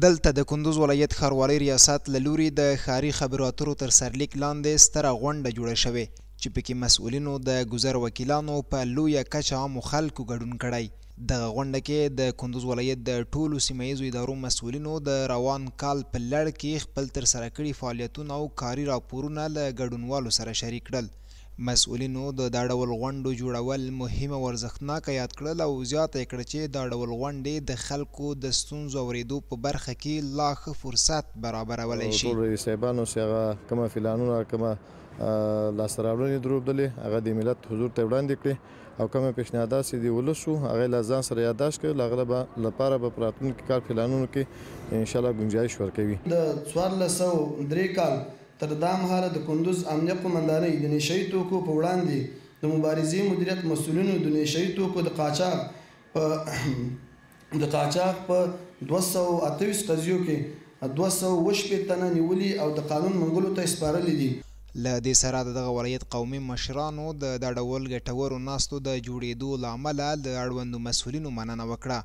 دلته د کندوز ولایت ښاروالۍ ریاست له لوري د ښاري خبرو اترو تر سرلیک لاندې ستره غونډه جوړه شوې چې پکې مسؤلینو د ګذر وکیلانو په لویه کچه عامو خلکو ګډون کړی. دغه غونډه کې د کندوز ولایت د ټولو سیمه ییزو ادارو مسؤلینو د روان کال په لړ کې خپل ترسره کړي فعالیتونه او کاري راپورونه له ګډونوالو سره شریک کړل. مسؤلینو د دا ډول غونډو جوړول مهمه او ارزښتناکه یاد کړل او زیاته یې کړه چې دا ډول غونډې د خلکو د ستونزو اورېدو په برخه کې لا ښه فرصت برابرولی شي. ټول رئیس صاحبانو چې هغه کومه فلانونه کومه لاسته راوړنې درلودلې هغه د ملت حضور ته وړاندې کړې او کومه پیشنهادات چې د ولس وو هغه له ځان سره یادداشت کړل. هغه لپاره به په راتلونکي کال پلانونو کې انشاءالله ګنجایش ورکوي. د 1403 کال تر دا مهاله د کندوز امنیه قومندانۍ د نشهیي توکو په وړاندې د مبارزې مدیریت مسؤلینو د نشهیي توکو د قاچاق په 228 قضیو کې 218 تنه نیولي او د قانون منګولو ته سپارلي دي. له دې سره دغه ولایت قومي مشرانو د دا ډول ګټورو ناستو د جوړېدو له امله د اړوندو مسؤلینو مننه وکړه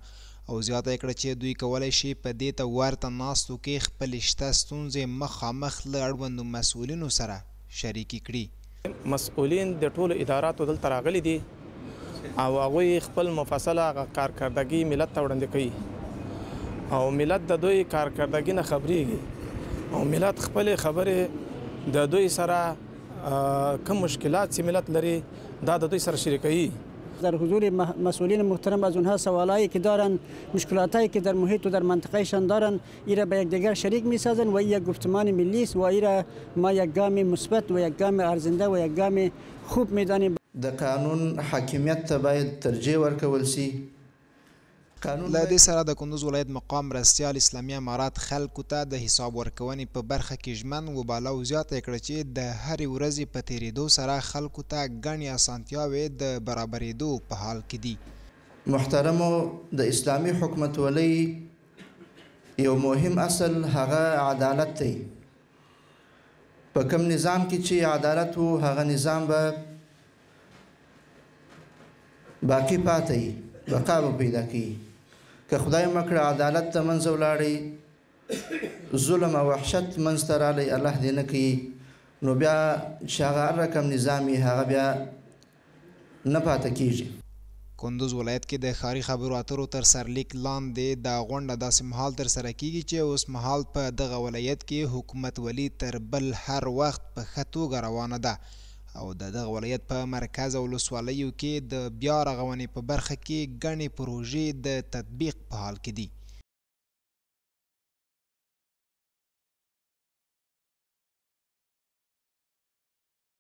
او زیاته یې کړه چې دوی کولی شي په دې ته ورته ناستو کې خپلې شته ستونزې مخامخ له اړوندو مسؤلینو سره شریکې کړي. مسؤلین د ټولو اداراتو دلته راغلي دي او هغوی خپل مفصله کارکردګي ملت ته وړاندې کوي او ملت د دوی کارکردګي نه خبرېږي او ملت خپلې خبرې د دوی سره کم مشکلات چې ملت لري دا د دوی سره شریکوي. در حضور مسئولین محترم از اونها سوالایی که دارن مشکلاتایی که در محیط و در منطقهشان دارن ایره به یکدیگر شریک میسازن و یک گفتمان ملی است و ایره ما یک گام مثبت و یک گام ارزنده و یک گام خوب میدانیم. د قانون حاکمیت ته باید ترجیح ورکول شي. له دې سره د کندوز ولایت مقام مرستیال اسلامي امارات خلکو ته د حساب ورکونې په برخه کې ژمن وباله او زیاته یې کړه چې د هرې ورځې په تېرېدو سره خلکو ته ګڼې اسانتیاوې د برابرېدو په حال کې دي. محترمو د اسلامي حکومتولۍ یو مهم اصل هغه عدالت دی. په کوم نظام کې چې عدالت وو هغه نظام به باقي پاتې بقا به پیدا کوي. که خدای مکړه عدالت ته منځ ولاړی ظلم او وحشت منځ ته رالی الله دې نه کوي نو بیا چې هغه هر رقم نظام یې هغه بیا نه پاته کیږي. کندوز ولایت کې د ښاري خبرو اترو تر سرلیک لاندې دا غونډه داسې مهال ترسره کیږي چې اوس مهال په دغه ولایت کې حکومتولي تر بل هر وخت په ښه توګه روانه ده او د دغه ولایت په مرکز او ولسوالیو کې د بیا رغونې په برخه کې ګڼې پروژې د تطبیق په حال کې دي.